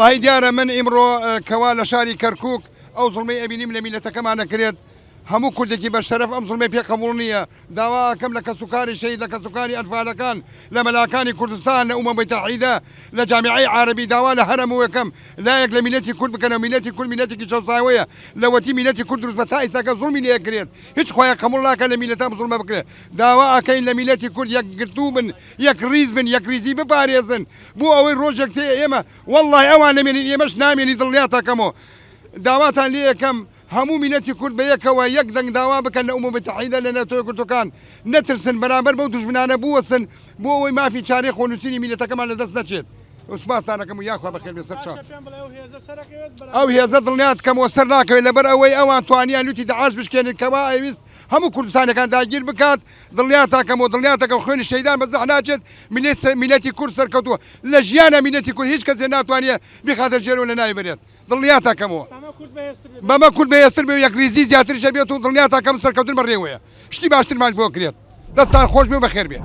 هاي دیارە من ئیمڕۆ کەوا لە شاری کەرکووک ئەو زڵمەی ئەبینیم لە میلەتەکەمان نەکرێت هەموو کوردێکی بە شەرەف ئەم زڵمەی پێقەبوڵ نییە داواکەم لە کەسوکاری شەهید لە کەسوکاری ئەنفالەکان لە مەلاکانی کوردستان لە ئومە متحیدە لە جامیعەی عارەبی داوا لە هەرەموو یەکەم لایەک لە میلەتی کورد بکەنە میلەتی کورد میلەتێکی شەوساوەیە لەوەتی میلەتی کورد دروست بە تا ئێستاکە زوڵمی لێ کرێت هیچ خۆیان قەبوڵ ناکەن لە میلەتە زوڵمە بکرێت داوا ئەکەین لە میلەتی کورد یەکگرتوو بن یەک ریز بن یەک ریزی بپارێزن بۆ ئەوەی ڕۆژێک تێ ئێمە وەڵڵای ئەوان نەمێنین ئێمەش نامێنی دڵنیاتەکەمەوە داواتان لێ یەکەم هەموو میلەتی کورد بە یەکەوە یەک دەنگ داوا بکەن لە ئومە متحیدە لە نەتۆی کوردەکان نەترسن بەرامبەر بەو دوژمنانە بوەستن بۆ ئەوەی مافی چارەی خۆنووسینی میلەتەکەمان لەدەست نەچێت سوپاستانەکەم و یاخوا بەخێر بێ سەر ئەو هێزە دڵنیات کەمەوە سەر ناکەوێت لەبەر ئەوەی ئەوان توانیان لوتی داعش بشکێنن کەوا ئەویست هەموو کوردستانەکان داگیر بکات دڵنیاتاکەمەوە دڵنیاتەکە خوێنی شەیدان بەزەح ناچێت میلەتی کورد سەرکەوتووە لە ژیانە میلەتی کورد هیچ کەسێ ناتوانێت بخاتە ژێرەوە لە ناوی بێت دڵنیاتاکەمەوە بەمە کورد بەهێزتر بێ و یەک ریزی زیاتر شەبێت و دڵنیاتاکەم سەرکەوتن بەڕێوەیە شتی باشترمان بۆ کرێت دەستان خۆش بێ و بەخێر بێ